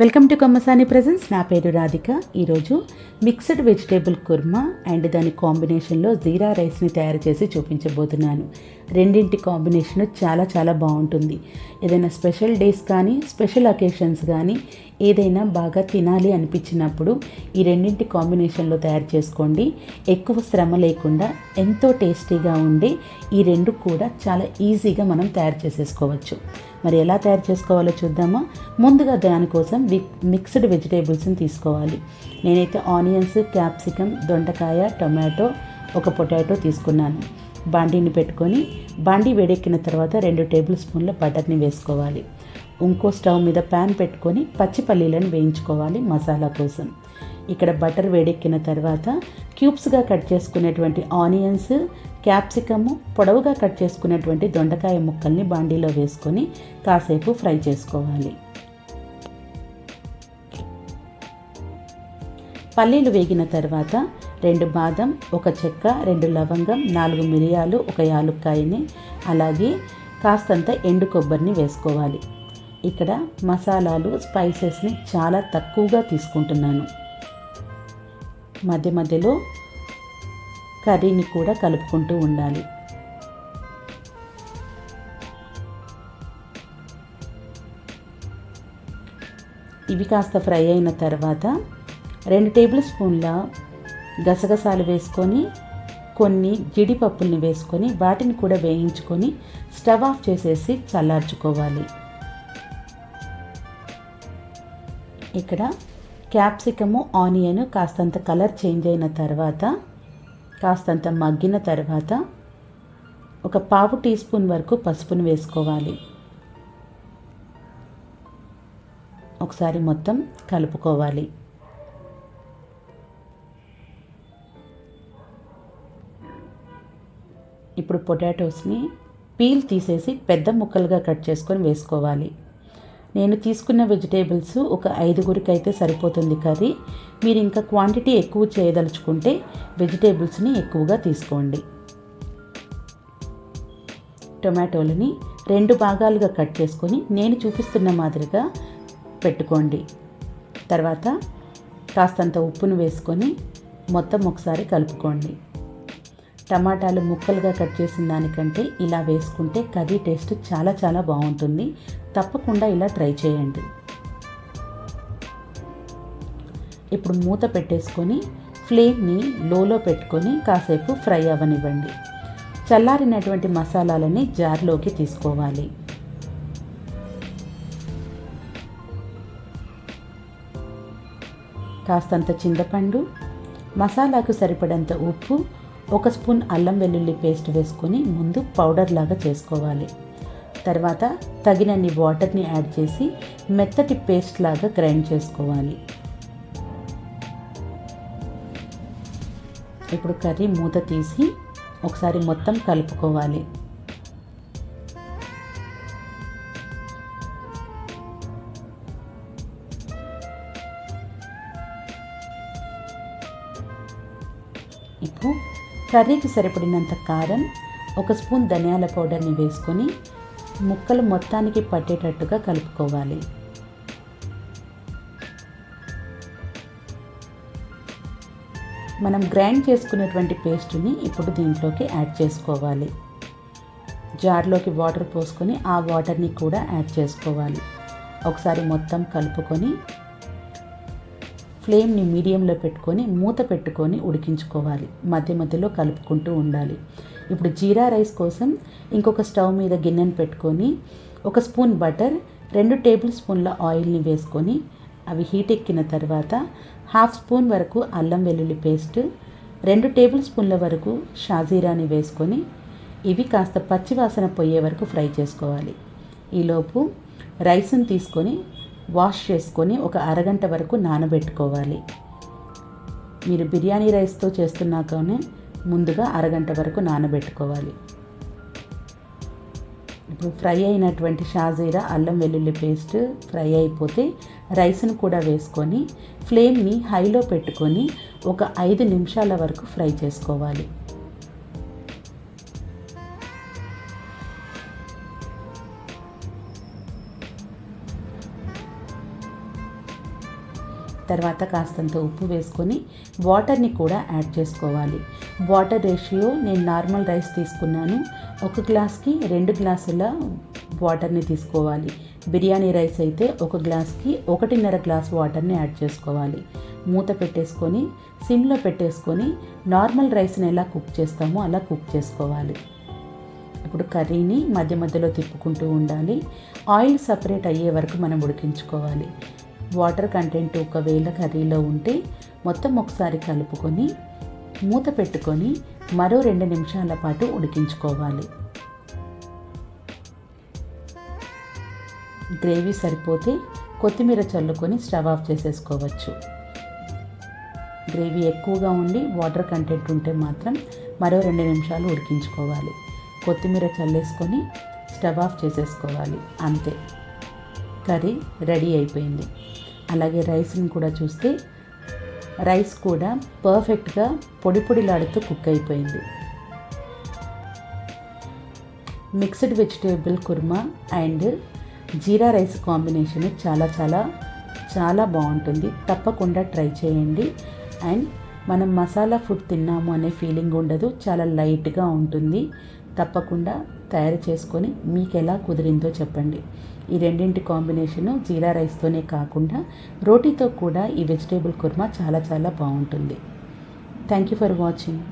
Welcome to Kammasani presence. నా పేరు రాధిక. ఈరోజు మిక్స్డ్ వెజిటేబుల్ కుర్మా అండ్ దాని కాంబినేషన్లో జీరా రైస్ని తయారు చేసి చూపించబోతున్నాను. రెండింటి కాంబినేషన్ చాలా చాలా బాగుంటుంది. ఏదైనా స్పెషల్ డేస్ కానీ స్పెషల్ అకేషన్స్ కానీ ఏదైనా బాగా తినాలి అనిపించినప్పుడు ఈ రెండింటి కాంబినేషన్లో తయారు చేసుకోండి. ఎక్కువ శ్రమ లేకుండా ఎంతో టేస్టీగా ఉండే ఈ రెండు కూడా చాలా ఈజీగా మనం తయారు చేసేసుకోవచ్చు. మరి ఎలా తయారు చేసుకోవాలో చూద్దామా. ముందుగా దానికోసం మిక్స్డ్ వెజిటేబుల్స్ని తీసుకోవాలి. నేనైతే ఆనియన్స్, క్యాప్సికమ్, దొండకాయ, టొమాటో, ఒక పొటాటో తీసుకున్నాను. బాండీని పెట్టుకొని బాండీ వేడెక్కిన తర్వాత 2 టేబుల్ స్పూన్ల బటర్ని వేసుకోవాలి. ఇంకో స్టవ్ మీద ప్యాన్ పెట్టుకొని పచ్చి పల్లీలను వేయించుకోవాలి మసాలా కోసం. ఇక్కడ బటర్ వేడెక్కిన తర్వాత క్యూబ్స్గా కట్ చేసుకునేటువంటి ఆనియన్స్, క్యాప్సికము, పొడవుగా కట్ చేసుకునేటువంటి దొండకాయ ముక్కల్ని బాండీలో వేసుకొని కాసేపు ఫ్రై చేసుకోవాలి. పల్లీలు వేగిన తర్వాత 2 బాదం, 1 చెక్క, 2 లవంగం, 4 మిరియాలు, 1 యాలుక్కాయని, అలాగే కాస్తంత ఎండు కొబ్బరిని వేసుకోవాలి. ఇక్కడ మసాలాలు, స్పైసెస్ని చాలా తక్కువగా తీసుకుంటున్నాను. మధ్య మధ్యలో కర్రీని కూడా కలుపుకుంటూ ఉండాలి. ఇవి కాస్త ఫ్రై అయిన తర్వాత 2 టేబుల్ స్పూన్ల గసగసాలు వేసుకొని కొన్ని జీడిపప్పుల్ని వేసుకొని వాటిని కూడా వేయించుకొని స్టవ్ ఆఫ్ చేసేసి చల్లార్చుకోవాలి. ఇక్కడ క్యాప్సికము, ఆనియన్ కాస్తంత కలర్ చేంజ్ అయిన తర్వాత, కాస్తంత మగ్గిన తర్వాత 1 పావు టీ స్పూన్ వరకు పసుపును వేసుకోవాలి. ఒకసారి మొత్తం కలుపుకోవాలి. ఇప్పుడు పొటాటోస్ని పీల్ తీసేసి పెద్ద ముక్కలుగా కట్ చేసుకొని వేసుకోవాలి. నేను తీసుకున్న వెజిటేబుల్స్ ఒక 5గురికి అయితే సరిపోతుంది కర్రీ. మీరు ఇంకా క్వాంటిటీ ఎక్కువ చేయదలుచుకుంటే వెజిటేబుల్స్ని ఎక్కువగా తీసుకోండి. టొమాటోలని 2 భాగాలుగా కట్ చేసుకొని నేను చూపిస్తున్న మాదిరిగా పెట్టుకోండి. తర్వాత కాస్తంత ఉప్పును వేసుకొని మొత్తం ఒకసారి కలుపుకోండి. టమాటాలు ముక్కలుగా కట్ చేసిన దానికంటే ఇలా వేసుకుంటే కర్రీ టేస్ట్ చాలా చాలా బాగుంటుంది. తప్పకుండా ఇలా ట్రై చేయండి. ఇప్పుడు మూత పెట్టేసుకొని ఫ్లేమ్ని లోలో పెట్టుకొని కాసేపు ఫ్రై అవ్వనివ్వండి. చల్లారినటువంటి మసాలాలని జార్లోకి తీసుకోవాలి. కాస్తంత చింతపండు, మసాలాకు సరిపడంత ఉప్పు, 1 స్పూన్ అల్లం వెల్లుల్లి పేస్ట్ వేసుకొని ముందు పౌడర్ లాగా చేసుకోవాలి. తర్వాత తగినన్ని వాటర్ని యాడ్ చేసి మెత్తటి పేస్ట్ లాగా గ్రైండ్ చేసుకోవాలి. ఇప్పుడు కర్రీ మూత తీసి ఒకసారి మొత్తం కలుపుకోవాలి. ఇప్పుడు కర్రీకి సరిపడినంత కారం, 1 స్పూన్ ధనియాల పౌడర్ని వేసుకొని ముక్కలు మొత్తానికి పట్టేటట్టుగా కలుపుకోవాలి. మనం గ్రైండ్ చేసుకున్నటువంటి పేస్ట్ని ఇప్పుడు దీంట్లోకి యాడ్ చేసుకోవాలి. జార్లోకి వాటర్ పోసుకొని ఆ వాటర్ని కూడా యాడ్ చేసుకోవాలి. ఒకసారి మొత్తం కలుపుకొని ఫ్లేమ్ని మీడియంలో పెట్టుకొని మూత పెట్టుకొని ఉడికించుకోవాలి. మధ్య మధ్యలో కలుపుకుంటూ ఉండాలి. ఇప్పుడు జీరా రైస్ కోసం ఇంకొక స్టవ్ మీద గిన్నెను పెట్టుకొని 1 స్పూన్ బటర్, 2 టేబుల్ స్పూన్ల ఆయిల్ని వేసుకొని అవి హీట్ ఎక్కిన తర్వాత 1/2 స్పూన్ వరకు అల్లం వెల్లుల్లి పేస్ట్, 2 టేబుల్ స్పూన్ల వరకు షాజీరాని వేసుకొని ఇవి కాస్త పచ్చివాసన పోయే వరకు ఫ్రై చేసుకోవాలి. ఈలోపు రైస్ని తీసుకొని వాష్ చేసుకొని ఒక అరగంట వరకు నానబెట్టుకోవాలి. మీరు బిర్యానీ రైస్తో చేస్తున్నాకనే ముందుగా అరగంట వరకు నానబెట్టుకోవాలి. ఇప్పుడు ఫ్రై అయినటువంటి షాజీరా, అల్లం వెల్లుల్లి పేస్ట్ ఫ్రై అయిపోతే రైస్ను కూడా వేసుకొని ఫ్లేమ్ని హైలో పెట్టుకొని ఒక 5 నిమిషాల వరకు ఫ్రై చేసుకోవాలి. తర్వాత కాస్తంత ఉప్పు వేసుకొని వాటర్ని కూడా యాడ్ చేసుకోవాలి. వాటర్ రేషియో నేను నార్మల్ రైస్ తీసుకున్నాను, 1 గ్లాస్కి 2 గ్లాసుల వాటర్ని తీసుకోవాలి. బిర్యానీ రైస్ అయితే 1 గ్లాస్కి 1.5 గ్లాస్ వాటర్ని యాడ్ చేసుకోవాలి. మూత పెట్టేసుకొని సిమ్లో పెట్టేసుకొని నార్మల్ రైస్ని ఎలా కుక్ చేస్తామో అలా కుక్ చేసుకోవాలి. ఇప్పుడు కర్రీని మధ్య మధ్యలో తిప్పుకుంటూ ఉండాలి. ఆయిల్ సపరేట్ అయ్యే వరకు మనం ఉడికించుకోవాలి. వాటర్ కంటెంట్ ఒకవేళ కర్రీలో ఉంటే మొత్తం ఒకసారి కలుపుకొని మూత పెట్టుకొని మరో 2 నిమిషాల పాటు ఉడికించుకోవాలి. గ్రేవీ సరిపోతే కొత్తిమీర చల్లుకొని స్టవ్ ఆఫ్ చేసేసుకోవచ్చు. గ్రేవీ ఎక్కువగా ఉండి వాటర్ కంటెంట్ ఉంటే మాత్రం మరో 2 నిమిషాలు ఉడికించుకోవాలి. కొత్తిమీర చల్లేసుకొని స్టవ్ ఆఫ్ చేసేసుకోవాలి. అంతే, కర్రీ రెడీ అయిపోయింది. అలాగే రైస్ని కూడా చూస్తే రైస్ కూడా పర్ఫెక్ట్గా పొడి పొడిలాడుతూ కుక్ అయిపోయింది. Mixed vegetable kurma and jeera rice combination చాలా చాలా చాలా బాగుంటుంది. తప్పకుండా ట్రై చేయండి. అండ్ మనం మసాలా ఫుడ్ తిన్నాము అనే ఫీలింగ్ ఉండదు, చాలా లైట్గా ఉంటుంది. తప్పకుండా తయారు చేసుకొని మీకు ఎలా కుదిరిందో చెప్పండి. ఈ రెండింటి కాంబినేషను జీరా రైస్తోనే కాకుండా రోటీతో కూడా ఈ వెజిటేబుల్ కుర్మా చాలా చాలా బాగుంటుంది. Thank you for watching.